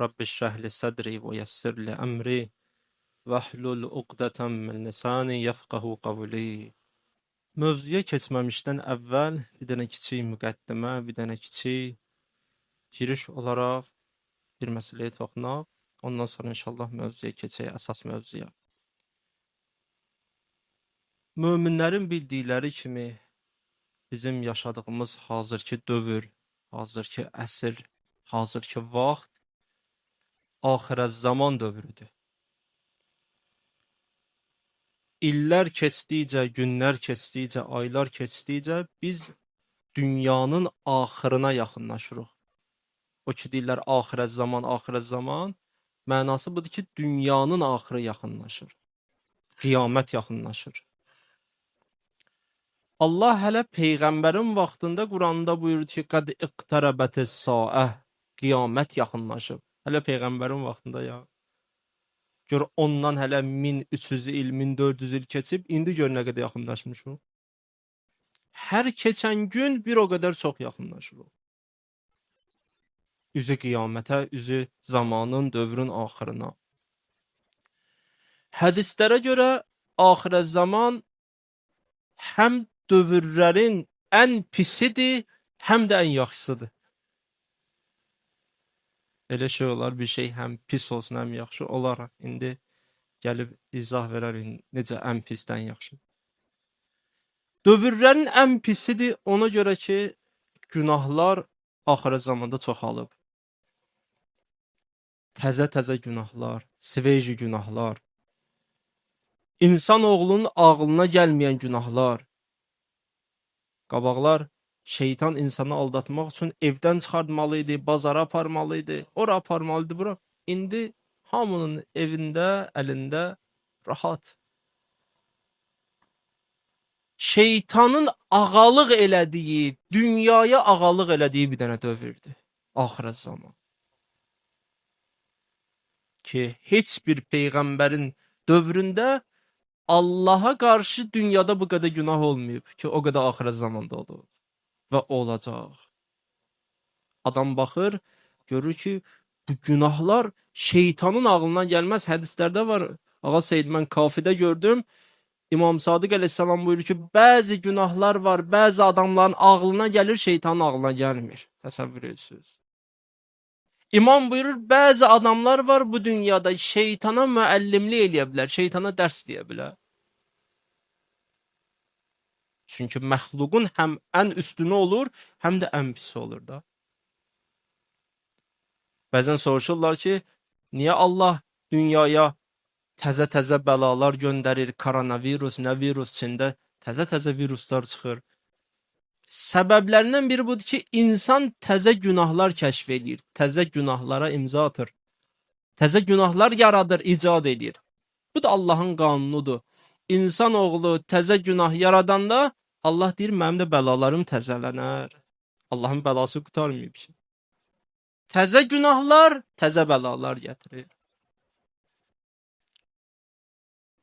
Rabbi şrahli sadri ve yessirli emri vahlul uqdatan min lisani yefqahu qavli. Mövzuya keçməmişdən əvvəl bir dənə kiçik müqəddimə, bir dənə kiçik giriş olaraq bir məsələyə toxunaq. Ondan sonra inşallah mövzuya keçək, əsas mövzuya. Möminlərin bildikləri kimi bizim yaşadığımız hazırki dövr, hazırki əsr, hazırki vaxt axirət zaman dövrüdür. İllər keçdikcə, günlər keçdikcə, aylar keçdikcə biz dünyanın axırına yaxınlaşırıq. O ki deyirlər axirət zaman, mənası budur ki, dünyanın axırı yaxınlaşır. Qiyamət yaxınlaşır. Allah hələ Peyğəmbərin vaxtında Quranda buyurdu ki, qəd iqtarabətis saə, qiyamət yaxınlaşıb. Hələ Peyğəmbərin vaxtında ya. Gör ondan hələ 1300 il, 1400 il keçib, indi gör nə qədər yaxınlaşmışıq. Hər keçən gün bir o qədər çox yaxınlaşırıq. Üzü qiyamətə, üzü zamanın, dövrün axırına. Hədislərə görə axirət zaman həm dövrlərin ən pisidir, həm də ən yaxşısıdır. Elə şey olar, bir şey həm pis olsun, həm yaxşı olar. İndi gəlib izah verərik necə ən pisdən yaxşı. Dövrlərin ən pisidir ona görə ki, günahlar axirət zamanda çoxalıb. Təzə günahlar, sveji günahlar, İnsan oğlunun ağlına gəlməyən günahlar. Qabaqlar şeytan insanı aldatmaq üçün evdən çıxartmalıydı, bazara aparmalıydı, ora aparmalıydı, bura. İndi hamının evində, əlində rahat. Şeytanın ağalıq elədiyi, dünyaya ağalıq elədiyi bir dənə dövrdür. Axirət zaman. Ki, heç bir peyğəmbərin dövründə Allaha qarşı dünyada bu qədər günah olmayıb ki, o qədər axirət zamanda olur və olacaq. Adam baxır, görür ki, bu günahlar şeytanın ağlına gəlməz. Hədislərdə var. Ağa Seyyid, mən Kafidə gördüm. İmam Sadiq əleyhissalam buyurur ki, bəzi günahlar var, bəzi adamların ağlına gəlir, şeytanın ağlına gəlmir. Təsəvvür edirsiniz. İmam buyurur, bəzi adamlar var bu dünyada şeytana müəllimlik eləyə bilər, şeytana dərs deyə bilər. Çünki məxluqun həm ən üstünü olur, həm də ən pisi olur da. Bəzən soruşurlar ki, niyə Allah dünyaya təzə bəlalar göndərir, koronavirus, nə virus içində təzə viruslar çıxır. Səbəblərindən biri budur ki, insan təzə günahlar kəşf edir, təzə günahlara imza atır, təzə günahlar yaradır, icad edir. Bu da Allahın qanunudur. İnsan oğlu təzə günah yaradanda Allah deyir, mənim də bəlalarım təzələnər. Allahın bəlası qutarmayıb ki. Təzə günahlar, təzə bəlalar gətirir.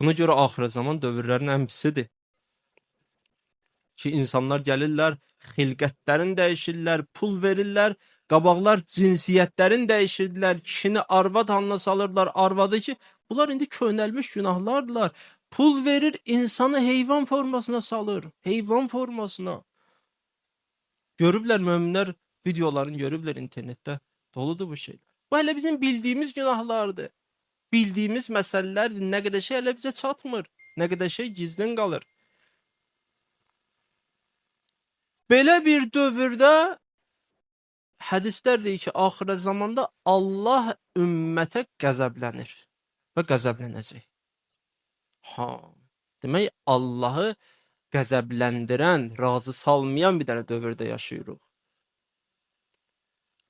Buna görə axirət zaman dövrlərin ən pisidir. Ki, insanlar gəlirlər, xilqətlərin dəyişirlər, pul verirlər, qabaqlar cinsiyyətlərin dəyişirlər, kişini arvad halına salırlar, arvadı ki, bunlar indi könəlmiş günahlardılar. Pul verir, insanı heyvan formasına salır, heyvan formasına. Görüblər, möminlər videolarını görüblər internetdə, doludur bu şeylər. Bu hələ bizim bildiyimiz günahlardır. Bildiyimiz məsələlərdir, nə qədər şey hələ bizə çatmır, nə qədər şey gizlin qalır. Belə bir dövrdə hədislər deyir ki, axirət zamanda Allah ümmətə qəzəblənir və qəzəblənəcək. Demək, Allahı qəzəbləndirən, razı salmayan bir dənə dövrdə yaşayırıq.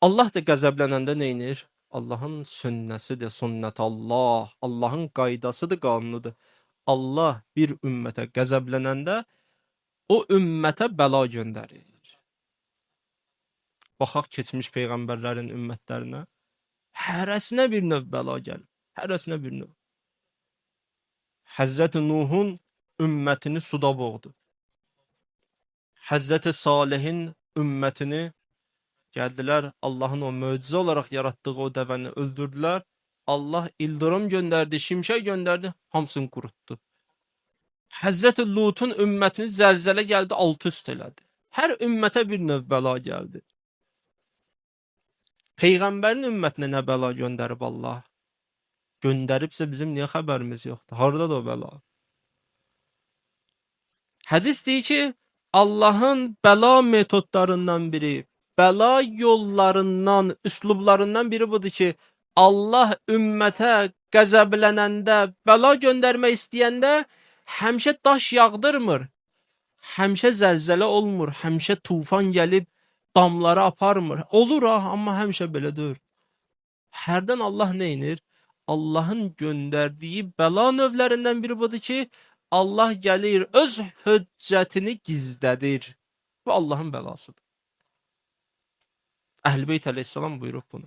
Allah da qəzəblənəndə neynir? Allahın sünnəsidir, sünnət Allah, Allahın qaydasıdır, qanunudur. Allah bir ümmətə qəzəblənəndə o ümmətə bəla göndərir. Baxaq keçmiş peyğəmbərlərin ümmətlərinə. Hərəsinə bir növ bəla gəlir. Hərəsinə bir növ. Həzrəti Nuhun ümmətini suda boğdu. Həzrəti Salihin ümmətini Gəldilər, Allahın o möcüzə olaraq yaratdığı o dəvəni öldürdülər. Allah ildırım göndərdi, şimşək göndərdi, hamısını qurutdu. Həzrəti Lutun ümmətini zəlzələ gəldi, alt-üst elədi. Hər ümmətə bir növ bəla gəldi. Peyğəmbərin ümmətinə nə bəla göndərib Allah? Göndəribsə bizim niyə xəbərimiz yoxdur? Hardadır o bəla? Hədis deyir ki, Allahın bəla metodlarından biri, bəla yollarından, üslublarından biri budur ki, Allah ümmətə qəzəblənəndə, bəla göndərmək istəyəndə həmişə daş yağdırmır, həmişə zəlzələ olmur, həmişə tufan gəlib damları aparmır. Olur ha, amma həmişə belə deyil. Hərdən Allah nə edir? Allahın göndərdiyi bəla növlərindən biri budur ki, Allah gəlir, öz höccətini gizlədir. Bu Allahın bəlasıdır. Əhl-Beyt əleyhissalam buyurub bunu.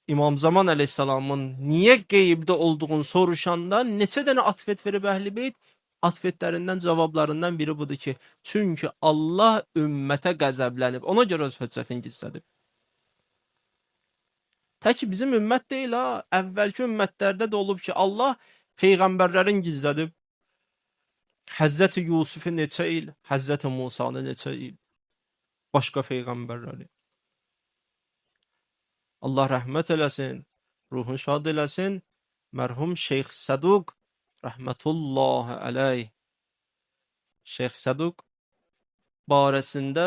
İmam Zaman əleyhissalamın niyə qeybdə olduğunu soruşanda neçə dənə atfet verib Əhl-Beyt? Atfetlərindən, cavablarından biri budur ki, çünki Allah ümmətə qəzəblənib, ona görə öz höccətini gizlədib. Tək bizim ümmət deyil ha, əvvəlki ümmətlərdə də olub ki, Allah peyğəmbərlərin gizlədib. Həzrəti Yusufu neçə il, Həzrəti Musanı neçə il, başqa peyğəmbərləri. Allah rəhmət eləsin, ruhun şad eləsin, mərhum Şeyx Səduq, rəhmətullahi əleyh. Şeyx Səduq barəsində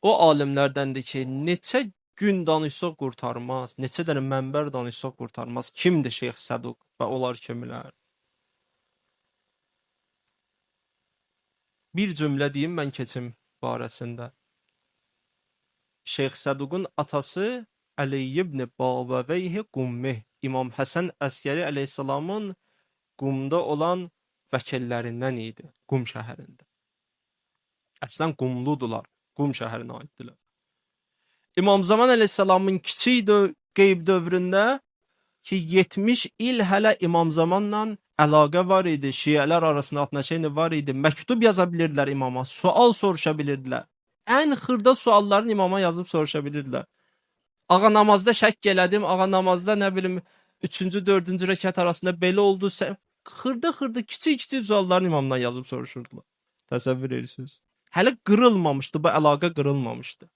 o alimlərdəndir ki, neçə gün danışsaq qurtarmaz, neçə dənə mənbər danışsaq qurtarmaz. Kimdir Şeyx Səduq və onlar kimlər? Bir cümlə deyim mən keçim barəsində. Şeyx Səduqun atası Əli ibn Babaveyh Qummih, İmam Həsən Əskəri əleyhissalamın Qumda olan vəkillərindən idi, Qum şəhərində. Əslən Qumludular, Qum şəhərinə aiddirlər. İmam Zaman əleyhissalamın kiçik qeyb dövründə ki 70 il hələ İmam Zamanla əlaqə var idi, şiələr arasında atnaşəni var idi, məktub yaza bilirdilər imama, sual soruşa bilirdilər. Ən xırda suallarını imama yazıb soruşa bilirdilər. Ağa namazda şək elədim, ağa namazda nə bilim 3-cü, 4-cü rəkat arasında belə oldu. Xırda kiçik suallarını imamdan yazıb soruşurdular. Təsəvvür edirsiniz. Hələ qırılmamışdı, bu əlaqə qırılmamışdı.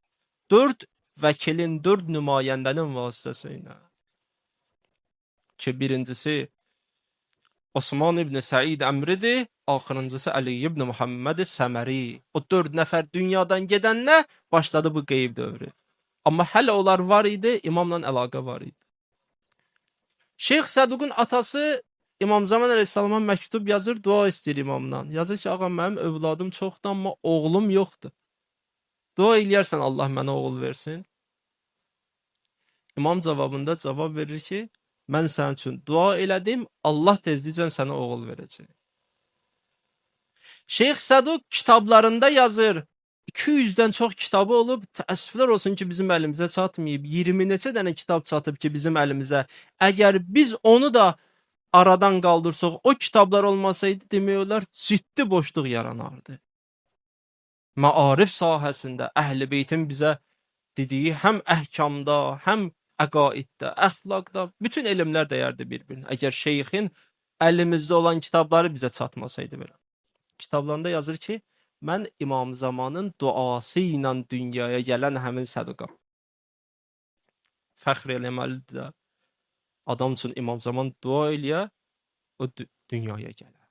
4 vəkilin, 4 nümayəndənin vasitəsilə. Ki birincisi Osman ibn Səid Əmridir, axırıncısı Əli ibn Muhammed Səməri. O 4 nəfər dünyadan gedəndə başladı bu qeyb dövrü. Amma hələ onlar var idi, imamla əlaqə var idi. Şeyx Səduqun atası İmam Zaman əleyhissalama məktub yazır, dua istəyir imamdan. Yazır ki, ağa mənim övladım çoxdur, amma oğlum yoxdur. Dua eləyərsən Allah mənə oğul versin. İmam cavabında cavab verir ki, mən sənin üçün dua elədim, Allah tezliklə sənə oğul verəcək. Şeyx Səduq kitablarında yazır, 200-dən çox kitabı olub, təəssüflər olsun ki, bizim əlimizə çatmayıb. 20 neçə dənə kitab çatıb ki, bizim əlimizə. Əgər biz onu da aradan qaldırsaq, o kitablar olmasaydı, demək olar, ciddi boşluq yaranardı. Maarif sahəsində Əhl-Beytin bizə dediyi həm əhkamda, həm əqaiddə, əxlaqda, bütün elmlər dəyərdi bir-birinə. Əgər şeyxin əlimizdə olan kitabları bizə çatmasaydı belə. Kitablarında yazır ki, mən İmam Zamanın duası ilə dünyaya gələn həmin Səduqam. Fəxr eləməlidir də. Adam üçün İmam Zaman dua eləyə, o dünyaya gələr.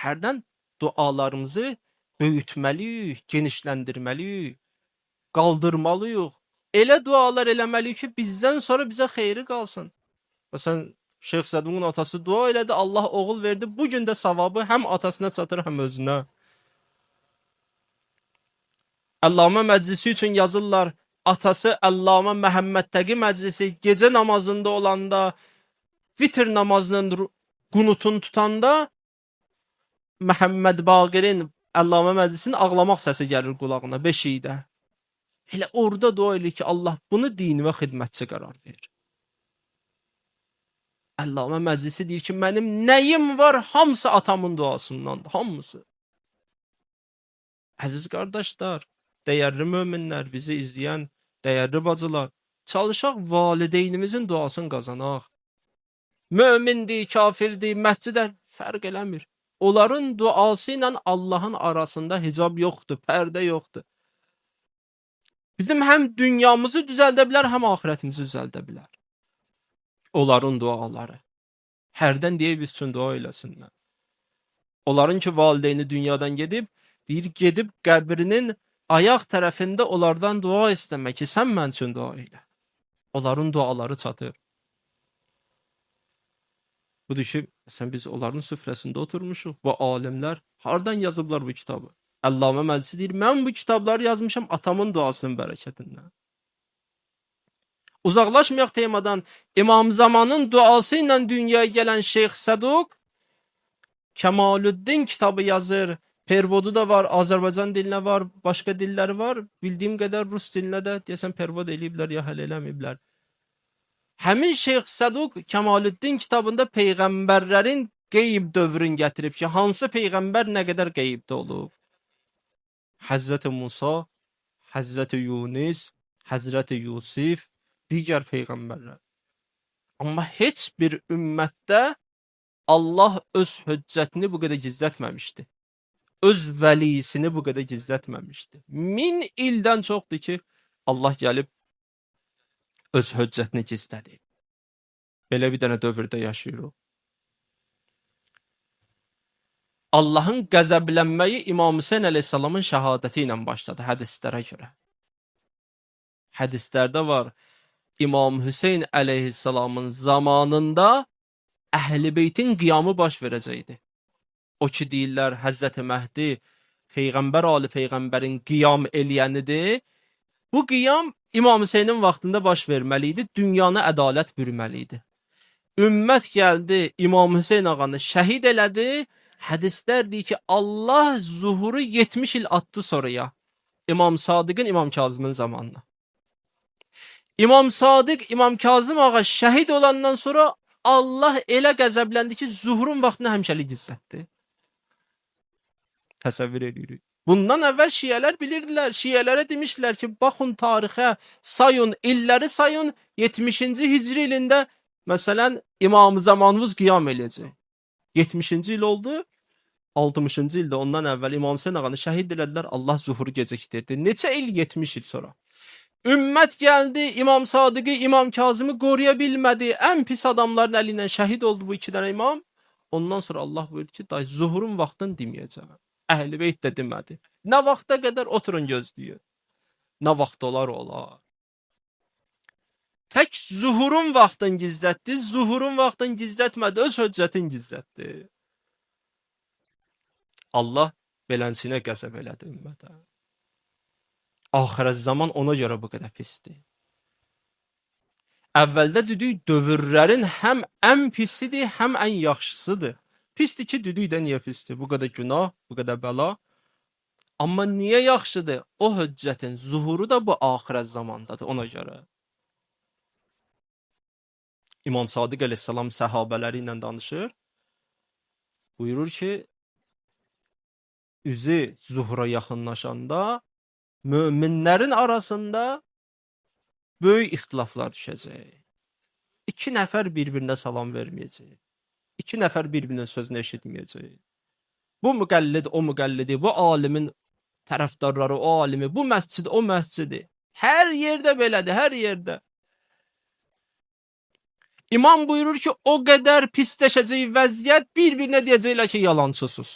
Hərdən dualarımızı böyütməliyik, genişləndirməliyik, qaldırmalıyıq. Elə dualar eləməliyik ki, bizdən sonra bizə xeyri qalsın. Məsələn, Şeyx Səduqun atası dua elədi, Allah oğul verdi. Bugün də savabı həm atasına çatır, həm özünə. Əllamə məclisi üçün yazırlar, atası Əllamə Məhəmməd Təqi məclisi gecə namazında olanda, vitr namazının qunutunu tutanda Məhəmməd Baqirin Əllamə məclisinin ağlamaq səsi gəlir qulağına beşikdə. Elə orada dua edir ki, Allah bunu dini və xidmətçi qərar verir. Əllamə məclisi deyir ki, mənim nəyim var, hamısı atamın duasındandır, hamısı. Əziz qardaşlar, dəyərli möminlər, bizi izləyən Dəyərli bacılar, çalışaq valideynimizin duasını qazanaq. Mömindir, kafirdir, məscidə fərq eləmir. Onların duası ilə Allahın arasında hicab yoxdur, pərdə yoxdur. Bizim həm dünyamızı düzəldə bilər, həm axirətimizi düzəldə bilər. Onların duaları. Hərdən deyə biz üçün dua eləsinlər. Onların ki valideyni dünyadan gedib, bir gedib qəbrinin ayaq tərəfində onlardan dua istəmək ki, sən mən üçün dua elə. Onların duaları çatır. Budur ki, biz onların süfrəsində oturmuşuq. Bu alimlər hardan yazıblar bu kitabı? Allamə Məclisi deyir, mən bu kitabları yazmışam atamın duasının bərəkətindən. Uzaqlaşmayaq temadan. İmam Zamanın duası ilə dünyaya gələn Şeyx Səduq Kəmalüddin kitabı yazır. Pervodu da var, Azərbaycan dilinə var, başqa dilləri var. Bildiyim qədər Rus dilinə də deyəsən pervod eləyiblər ya hələ eləməyiblər. Həmin Şeyx Səduq Kəmalüddin kitabında peyğəmbərlərin qeyb dövrünü gətirib ki, hansı peyğəmbər nə qədər qeybdə olub? Həzrəti Musa, Həzrəti Yunus, Həzrəti Yusif, digər peyğəmbərlər. Amma heç bir ümmətdə Allah öz höccətini bu qədər gizlətməmişdi. Öz vəlisini bu qədər gizlətməmişdi. 1000 ildən çoxdur ki, Allah gəlib öz höccətini gizlədi. Belə bir dənə dövrdə yaşayırıq. Allahın qəzəblənməyi İmam Hüseyn əleyhissalamın şəhadəti ilə başladı hədislərə görə. Hədislərdə var, İmam Hüseyn əleyhissalamın zamanında Əhl-i Beytin qiyamı baş verəcəkdi. O ki deyirlər Həzrəti Məhdi Peyğəmbər ali Peyğəmbərin qiyam eləyənidir. Bu qiyam İmam Hüseynin vaxtında baş verməli idi, dünyanı ədalət bürməli idi. Ümmət gəldi, İmam Hüseyn ağanı şəhid elədi. Hədislər deyir ki, Allah zuhuru 70 il attı sonraya. İmam Sadiqin, İmam Kazımın zamanına. İmam Sadiq, İmam Kazım ağa şəhid olandan sonra Allah elə qəzəbləndi ki, zuhurun vaxtını həmişəlik gizlətdi. Təsəvvür edirik. Bundan əvvəl şiələr bilirdilər. Şiələrə demişlər ki, baxın tarixə, sayın, illəri sayın, 70-ci hicri ilində məsələn İmam Zamanımız qiyam eləyəcək. 70-ci il oldu, 60-cı ildə ondan əvvəl İmam Hüseyn ağanı şəhid elədilər, Allah zuhuru gecikdirdi. Neçə il? 70 il sonra. Ümmət gəldi, İmam Sadiqi, İmam Kazımı qoruya bilmədi. Ən pis adamların əlindən şəhid oldu bu iki dənə imam. Ondan sonra Allah buyurdu ki, day zuhurun vaxtını deməyəcəm. Əhl-i Beyt də demədi. Nə vaxta qədər oturun gözləyin. Nə vaxt olar. Tək zuhurun vaxtını gizlətdi, zuhurun vaxtını gizlətmədi, öz höccətin gizlətdi. Allah beləsinə qəzəb elədi ümmətə. Axirət zaman ona görə bu qədər pisdir. Əvvəldə düdük dövrlərin həm ən pisidir, həm ən yaxşısıdır. Pisdir ki, düdük də niyə pisdir? Bu qədər günah, bu qədər bəla. Amma niyə yaxşıdır? O höccətin zuhuru da bu axirət zamandadır ona görə. İmam Sadiq əleyhissalam səhabələri ilə danışır. Buyurur ki, üzü zuhura yaxınlaşanda möminlərin arasında böyük ixtilaflar düşəcək. 2 nəfər bir-birinə salam verməyəcək. 2 nəfər bir-birinin sözünü eşitməyəcək. Bu müqəllid, o müqəllidi, bu alimin tərəfdarları, o alimi, bu məscid, o məscidi. Hər yerdə belədir, hər yerdə. İmam buyurur ki, o qədər pisləşəcək vəziyyət, bir-birinə deyəcəklər ki, yalancısız.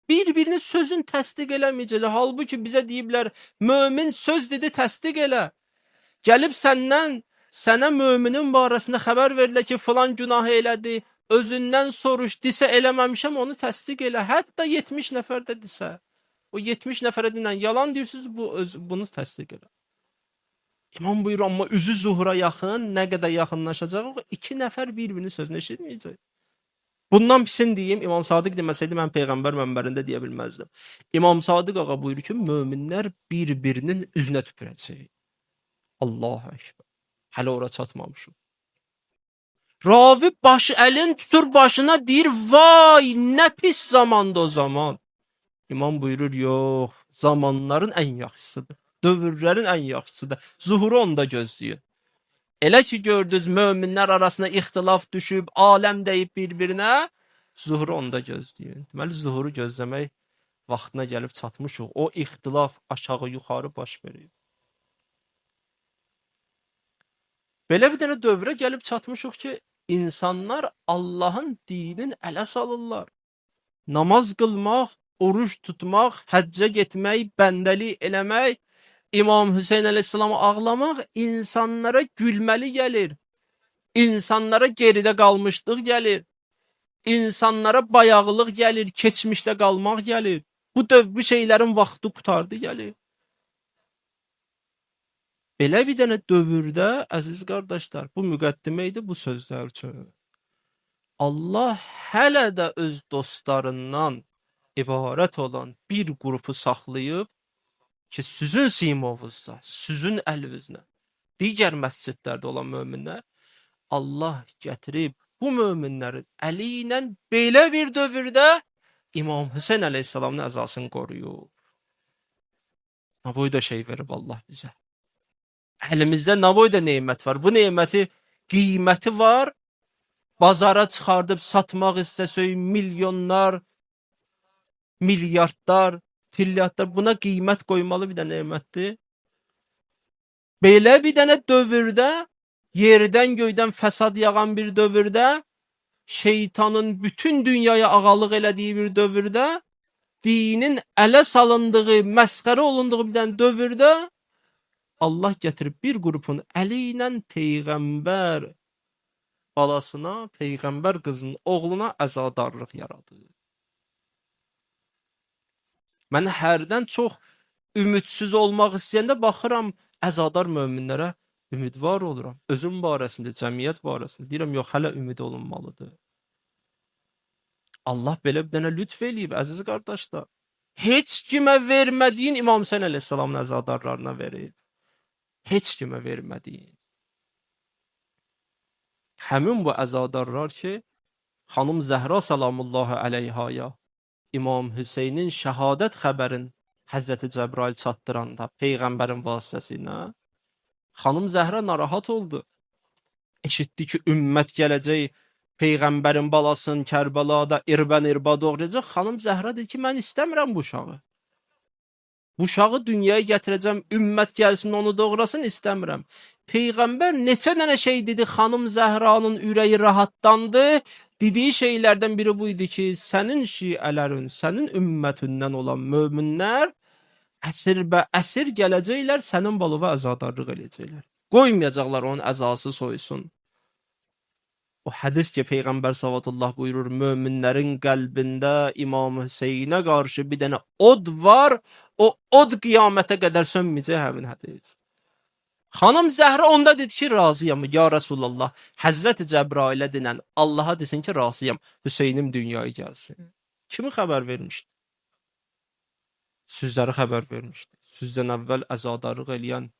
Bir-birinin sözün təsdiq eləməyəcəklər. Halbuki bizə deyiblər, mömin söz dedi, təsdiq elə. Gəlib sənə möminin barəsində xəbər verirlər ki, filan günah elədi, özündən soruş, desə eləməmişəm, onu təsdiq elə. Hətta 70 nəfər də desə, o 70 nəfərə dinən yalan deyirsiniz, bunu təsdiq elə. İmam buyurur, amma üzü zuhura yaxın, nə qədər yaxınlaşacaq, 2 nəfər bir-birinin sözünü eşitməyəcək. Bundan pisin deyim, İmam Sadiq deməsəydi, mən Peyğəmbər mənbərində deyə bilməzdim. İmam Sadiq ağa buyurur ki, möminlər bir-birinin üzünə tüpürəcək. Allahu Ekber. Hələ ora çatmamışım. Ravi əlin tutur başına deyir, vay, nə pis zamandı o zaman. İmam buyurur, yox, zamanların ən yaxşısıdır. Dövrlərin ən yaxşısıdır. Zuhuru onda gözləyin. Elə ki gördünüz möminlər arasında ixtilaf düşüb, aləm deyib bir-birinə, zuhuru onda gözləyin. Deməli zuhuru gözləmək vaxtına gəlib çatmışıq. O ixtilaf aşağı-yuxarı baş verir. Belə bir dənə dövrə gəlib çatmışıq ki, insanlar Allahın dinin ələ salırlar. Namaz qılmaq, oruç tutmaq, həccə getmək, bəndəlik eləmək, İmam Hüseyin əleyhissalamı ağlamaq insanlara gülməli gəlir. İnsanlara geridə qalmışlıq gəlir. İnsanlara bayağılıq gəlir, keçmişdə qalmaq gəlir. Bu şeylərin vaxtı qutardı gəlir. Belə bir dənə dövrdə, əziz qardaşlar, bu müqəddimə idi bu sözlər üçün. Allah hələ də öz dostlarından ibarət olan bir qrupu saxlayıb ki, sizin simovuzda, sizin əlinizdə, digər məscidlərdə olan möminlər, Allah gətirib bu möminlərin əli ilə belə bir dövrdə İmam Hüseyin əleyhissalamın əzasını qoruyub. Nə boyda şey verib Allah bizə. Əlimizdə nə boyda neymət var. Bu neyməti qiyməti var. Bazara çıxardıb satmaq istəsək milyonlar, milyardlar, trilyardlar buna qiymət qoymalı bir dənə nemətdir. Belə bir dənə dövrdə, yerdən göydən fəsad yağan bir dövrdə, şeytanın bütün dünyaya ağalıq elədiyi bir dövrdə, dinin ələ salındığı, məsxərə olunduğu bir dənə dövrdə, Allah gətirib bir qrupun əli ilə peyğəmbər balasına, peyğəmbər qızının oğluna əzadarlıq yaradır. Mən hərdən çox ümidsiz olmaq istəyəndə baxıram, əzadar möminlərə ümidvar oluram. Özüm barəsində, cəmiyyət barəsində. Deyirəm, yox, hələ ümid olunmalıdır. Allah belə bir dənə lütf eləyib, əziz qardaşlar. Heç kimə vermədiyin İmam Hüseyin əleyhissalamın əzadarlarına verib. Heç kimə vermədiyin. Həmin bu əzadarlar ki, xanım Zəhra salamullahi əleyhaya İmam Hüseynin şəhadət xəbərin Həzrəti Cəbrail çatdıranda peyğəmbərin vasitəsilə xanım Zəhra narahat oldu. Eşitdi ki, ümmət gələcək, peyğəmbərin balasını Kərbəlada irbə doğrayacaq. Xanım Zəhra dedi ki, mən istəmirəm bu uşağı. Bu uşağı dünyaya gətirəcəm, ümmət gəlsin onu doğrasın, istəmirəm. Peyğəmbər neçə dənə şey dedi, xanım Zəhranın ürəyi rahatlandı. Dediyi şeylərdən biri bu idi ki, sənin şiələrin, sənin ümmətindən olan möminlər əsir bə əsir gələcəklər, sənin balova əzadarlıq eləyəcəklər. Qoymayacaqlar onun əzası soysun. O hədis ki, Peyğəmbər sallallahu buyurur, möminlərin qəlbində İmam Hüseynə qarşı bir dənə od var, o od qiyamətə qədər sönməyəcək həmin hədis. Xanım Zəhra onda dedi ki, razıyam, ya Resulallah, Həzrəti Cəbrailə dinən Allaha desin ki, razıyam, Hüseynim dünyaya gəlsin. Kimi xəbər vermişdi? Sizləri xəbər vermişdi. Sizdən əvvəl əzadarlıq eləyən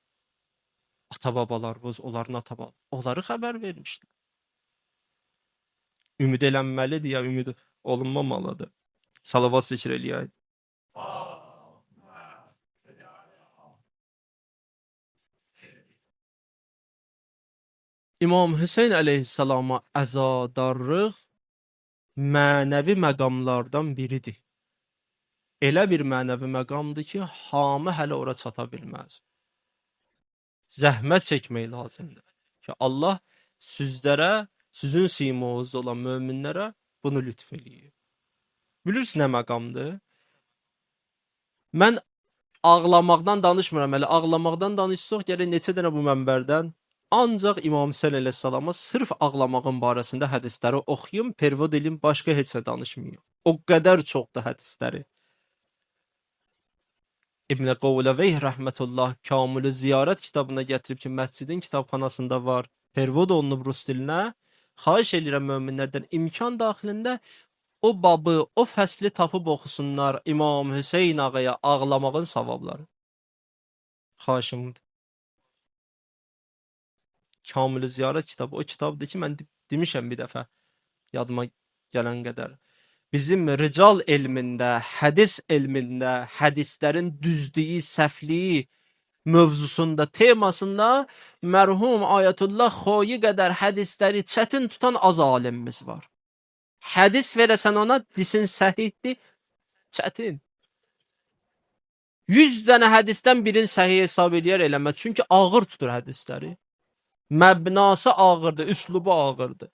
ata-babalarımız, onların ata-babaları, onları xəbər vermişdi. Ümid elənməlidir ya ümid olunmamalıdır. Salavat zikr eləyək. İmam Hüseyin əleyhissalama əzadarlıq mənəvi məqamlardan biridir. Elə bir mənəvi məqamdır ki, hamı hələ ora çata bilməz. Zəhmət çəkmək lazımdır ki, Allah sizlərə, sizin simonuzda olan möminlərə bunu lütf eləyir. Bilirsiniz nə məqamdır? Mən ağlamaqdan danışmıram, hələ ağlamaqdan danışsaq gərək neçə dənə bu mənbərdən ancaq İmam Hüseyin əleyhissalama sırf ağlamağın barəsində hədisləri oxuyum, pervod eləyim, başqa heç nə danışmayım. O qədər çoxdur hədisləri. İbn Qovlaveyh rəhmətullah Kamil-i Ziyarət kitabına gətirib ki, məscidin kitabxanasında var, pervod olunub rus dilinə. Xahiş edirəm möminlərdən imkan daxilində o babı, o fəsli tapıb oxusunlar İmam Hüseyin ağaya ağlamağın savabları. Xahişimdir. Kamil-i Ziyarət kitabı o kitabdır ki, mən demişəm bir dəfə yadıma gələn qədər. Bizim rical elmində, hədis elmində, hədislərin düzdüyü, səhvliyi mövzusunda, temasında mərhum Ayətullah Xoyi qədər hədisləri çətin tutan az alimimiz var. Hədis verəsən ona, desin səhihdir, çətin. 100 dənə hədisdən birini səhih hesab eləyər eləmə. Çünki ağır tutur hədisləri. Məbnası ağırdır, üslubu ağırdır.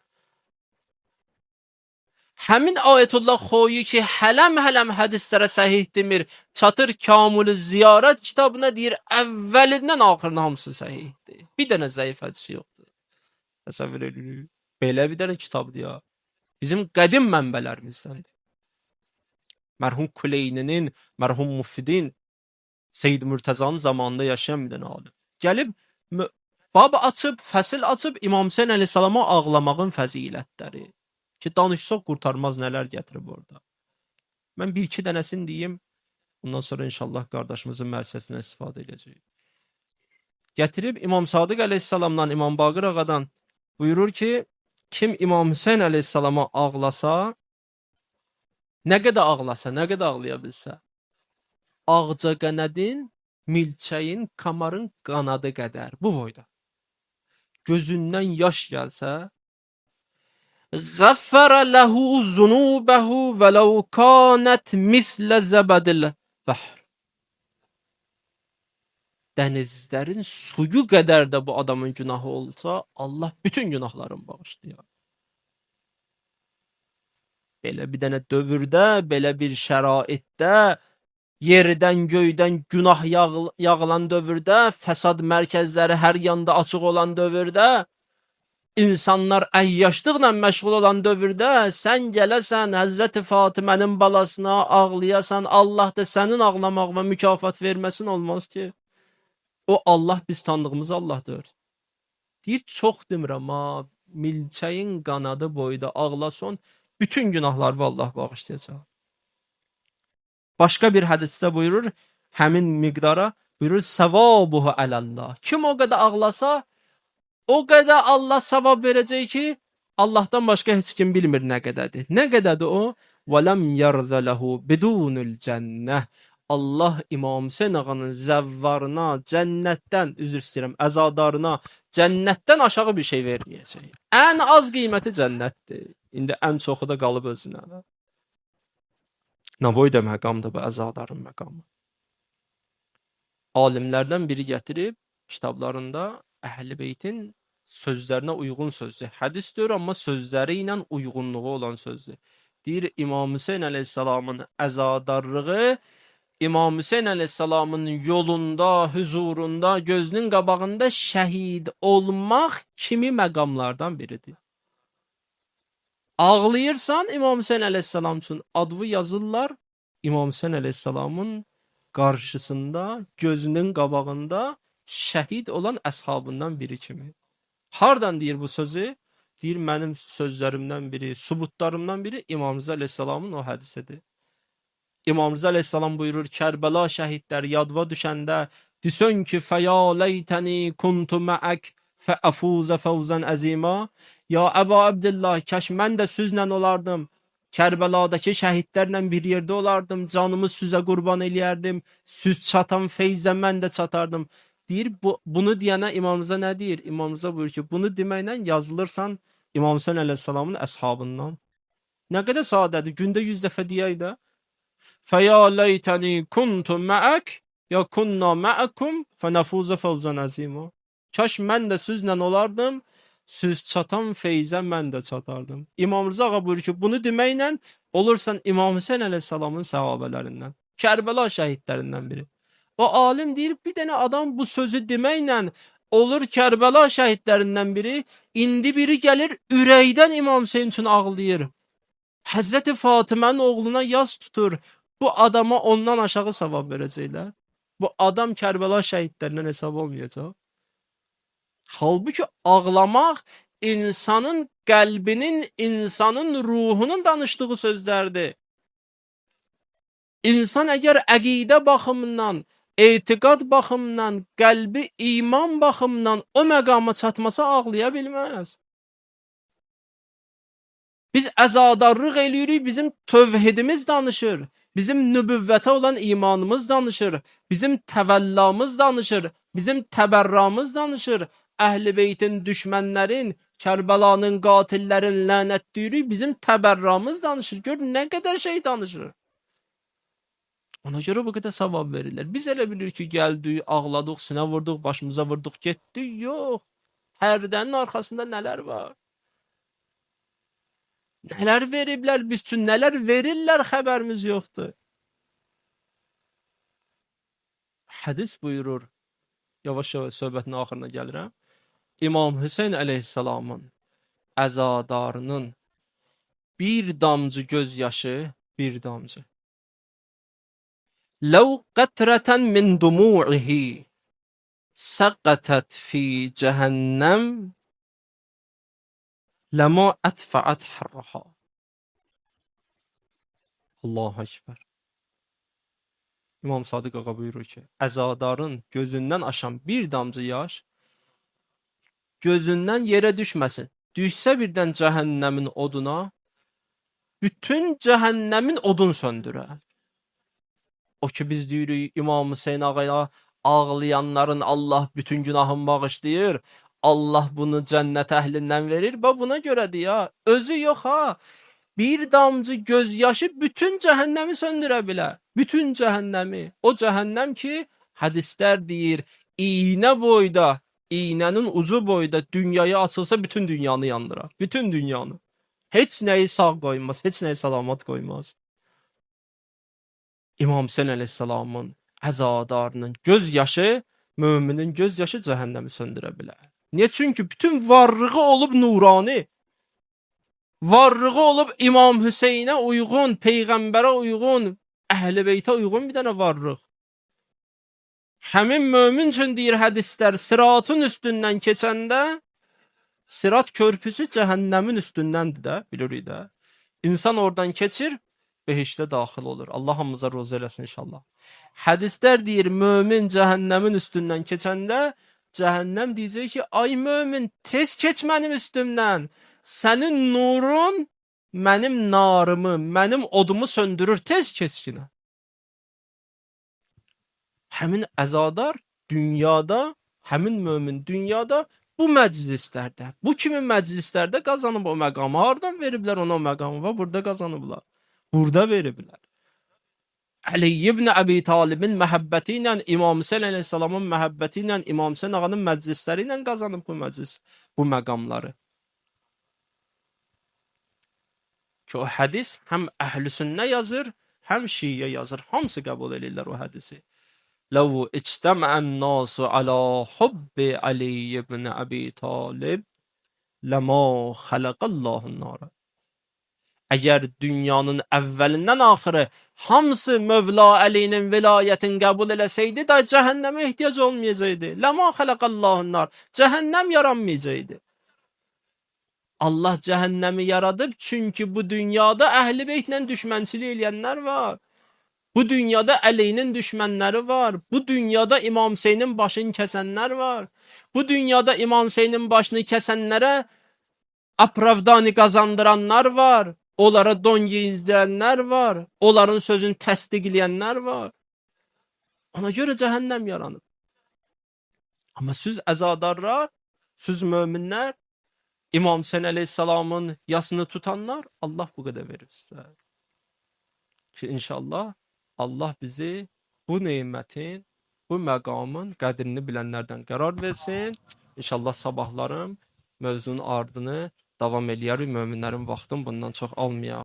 Həmin Ayətullah Xoyi ki, hələm hədislərə səhih demir, çatır Kamul-i Ziyarət kitabına deyir, əvvəlindən axırına hamısı səhihdir. Bir dənə zəif hədisi yoxdur. Təsəvvür edirik. Belə bir dənə kitabdır ya. Bizim qədim mənbələrimizdəndir. Mərhum Kuleyninin, mərhum Mufidin, Seyyid Mürtəzanın zamanında yaşayan bir dənə alim. Gəlib, bab açıb, fəsil açıb, İmam Hüseyn əleyhissalama ağlamağın fəzilətləri. Ki, danışsaq qurtarmaz nələr gətirib orada. Mən bir-iki dənəsini deyim, ondan sonra inşallah qardaşımızın mərsəsindən istifadə edəcəyik. Gətirib İmam Sadiq əleyhissalamdan, İmam Baqir ağadan buyurur ki, kim İmam Hüseyn əleyhissalama ağlasa, nə qədər ağlasa, nə qədər ağlaya bilsə, ağca qənədin, milçəyin, kamarın qanadı qədər, bu boyda. Gözündən yaş gəlsə, غفر له ذنوبه ولو كانت مثل زبد البحر. Dənizlərin suyu qədər də bu adamın günahı olsa, Allah bütün günahlarını bağışlayar. Belə bir dənə dövrdə, belə bir şəraitdə, yerdən göydən günah yağılan dövrdə, fəsad mərkəzləri hər yanda açıq olan dövrdə, İnsanlar əyyaşlıqla məşğul olan dövrdə sən gələsən Həzrəti Fatimənin balasına ağlayasan, Allah da sənin ağlamağına mükafat verməsin, olmaz ki. O Allah biz tanıdığımız Allahdır. Deyir, çox demirəm ha, milçəyin qanadı boyda ağlason, bütün günahları Allah bağışlayacaq. Başqa bir hədisdə buyurur, həmin miqdara buyurur, səvabuhu ələllah. Kim o qədər ağlasa, o qədər Allah savab verəcək ki, Allahdan başqa heç kim bilmir nə qədərdir. Nə qədərdir o? وَلَمْ يَرْزَ لَهُ بِدُونُ الْجَنَّةِ. Allah İmam Hüseyn ağanın zəvvarına, cənnətdən, üzr istəyirəm, əzadarına, cənnətdən aşağı bir şey verməyəcək. Ən az qiyməti cənnətdir. İndi ən çoxu da qalıb özünə. Nə boyda məqamdır bu əzadarın məqamı. Alimlərdən biri gətirib kitablarında Əhl-i Beytin sözlərinə uyğun sözdür. Hədis deyir, amma sözləri ilə uyğunluğu olan sözdür. Deyir, İmam Hüseyn əleyhissalamın əzadarlığı, İmam Hüseyn əleyhissalamın yolunda, huzurunda, gözünün qabağında şəhid olmaq kimi məqamlardan biridir. Ağlayırsan, İmam Hüseyn əleyhissalam üçün adını yazırlar, İmam Hüseyn əleyhissalamın qarşısında, gözünün qabağında şəhid olan əshabından biri kimi. Hardan deyir bu sözü? Deyir, mənim sözlərimdən biri, subutlarımdan biri İmam Rıza əleyhissalamın o hədisidir. İmam Rıza əleyhissalam buyurur, Kərbəla şəhidlər yadva düşəndə, desən ki, fəya leytəni kuntu məək fəəfuzə fəvzən əzima. Ya Əba Abdillah, kəş mən də süzlə olardım. Kərbələdəki şəhidlərlə bir yerdə olardım. Canımı süzə qurban eləyərdim. Süz çatan feyzə mən də çatardım. Deyir, bunu deyənə İmam Rıza nə deyir? İmam Rıza buyurur ki, bunu deməklə yazılırsan İmam Hüseyn əleyhissalamın əshabından. Nə qədər sadədir, gündə 100 dəfə deyək də. Fəya leytəni kuntu məək, ya kunna məəkum, fənəfuzə fəvzən əzima. Kaş mən də süzlə olardım, süz çatan feyzə mən də çatardım. İmam Rıza ağa buyurur ki, bunu deməklə olursan İmam Hüseyn əleyhissalamın səhabələrindən, Kərbəla şəhidlərindən biri. O alim deyir, bir dənə adam bu sözü deməklə olur Kərbəla şəhidlərindən biri, indi biri gəlir ürəkdən İmam Hüseyn üçün ağlayır. Həzrəti Fatimənin oğluna yaz tutur, bu adama ondan aşağı savab verəcəklər. Bu adam Kərbəla şəhidlərindən hesab olmayacaq. Halbuki ağlamaq insanın qəlbinin, insanın ruhunun danışdığı sözlərdir. İnsan əgər əqidə baxımından, etiqad baxımından, qəlbi iman baxımından o məqama çatmasa ağlaya bilməz. Biz əzadarlıq eləyirik, bizim tövhidimiz danışır. Bizim nübüvvətə olan imanımız danışır. Bizim təvəllamız danışır. Bizim təbərramız danışır. Əhl-i Beytin düşmənlərin, Kərbəlanın qatillərin lənətləyirik. Bizim təbərramız danışır. Gör nə qədər şey danışır. Ona görə bu qədər savab verirlər. Biz elə bilir ki, gəldik, ağladıq, sinə vurduq, başımıza vurduq, getdik. Yox. Pərdənin arxasında nələr var? Nələr veriblər biz üçün, nələr verirlər xəbərimiz yoxdur. Hədis buyurur, yavaş-yavaş söhbətin axırına gəlirəm. İmam Hüseyn əleyhissalamın əzadarının bir damcı göz yaşı, bir damcı. Ləv qətrətən min dumu'ihi səqətət fi cəhənnəm ləma ətfəət hərraha. Allahu Ekber. İmam Sadiq ağa buyurur ki, əzadarın gözündən aşan bir damcı yaş gözündən yerə düşməsin. Düşsə birdən cəhənnəmin oduna, bütün cəhənnəmin odun söndürər. O ki biz deyirik İmam Hüseyn ağaya ağlayanların Allah bütün günahını bağışlayır. Allah bunu cənnət əhlindən verir. Buna görədir ya. Özü yox ha. Bir damcı gözyaşı bütün cəhənnəmi söndürə bilər. Bütün cəhənnəmi. O cəhənnəm ki hədislər deyir, iynə boyda, iynənin ucu boyda dünyaya açılsa bütün dünyanı yandırar. Bütün dünyanı. Heç nəyi sağ qoymaz, heç nəyi salamat qoymaz. İmam Hüseyn əleyhissalamın əzadarının göz yaşı, müminin göz yaşı cəhənnəmi söndürə bilər. Niyə? Çünki bütün varlığı olub nurani. Varlığı olub İmam Hüseynə uyğun, Peyğəmbərə uyğun, Əhl-i Beytə uyğun bir dənə varlıq. Həmin mömin üçün deyir hədislər, sıratın üstündən keçəndə, sırat körpüsü cəhənnəmin üstündəndir də, bilirik də. İnsan oradan keçir, behişdə daxil olur. Allah hamımıza roza eləsin inşallah. Hədislər deyir, mömin cəhənnəmin üstündən keçəndə, cəhənnəm deyəcək ki, ay mömin, tez keç mənim üstümdən. Sənin nurun mənim narımı, mənim odumu söndürür, tez keçkinə. Həmin əzadar dünyada, həmin mömin dünyada bu məclislərdə, bu kimi məclislərdə qazanıb o məqamı. Hardan veriblər ona o məqamı? Burada qazanıblar. Burada veriblər. Ali ibn Əbi Talibin məhəbbəti ilə, İmam Hüseyn əleyhissalamın məhəbbəti ilə, İmam Hüseyn ağanın məclisləri ilə qazanıb bu məclis, bu məqamları. Ki o hədis həm əhl-i sünnə yazır, həm şiyə yazır. Hamısı qəbul edirlər o hədisi. Ləv ictəmən nasu alə hubbi Ali ibn Əbi Talib ləmə xələqəllahun nara. Əgər dünyanın əvvəlindən axırı hamısı Mövla Əlinin vilayətini qəbul eləsəydi, da cəhənnəmə ehtiyac olmayacaqdı. Ləmə xələqəllahun nar. Cəhənnəm yaranmayacaqdı. Allah cəhənnəmi yaradıb, çünki bu dünyada Əhl-i Beytlə düşmənçilik eləyənlər var. Bu dünyada Əlinin düşmənləri var. Bu dünyada İmam Hüseynin başını kəsənlər var. Bu dünyada İmam Hüseynin başını kəsənlərə apravdani qazandıranlar var. Onlara don giyindirənlər var. Onların sözünü təsdiqləyənlər var. Ona görə cəhənnəm yaranıb. Amma siz əzadarlar, siz möminlər, İmam Hüseyn əleyhissalamın yasını tutanlar, Allah bu qədər verir sizə. Ki inşallah Allah bizi bu nemətin, bu məqamın qədrini bilənlərdən qərar versin. İnşallah sabahlarım mövzunun ardını davam eləyərik. Möminlərin vaxtını bundan çox almayaq.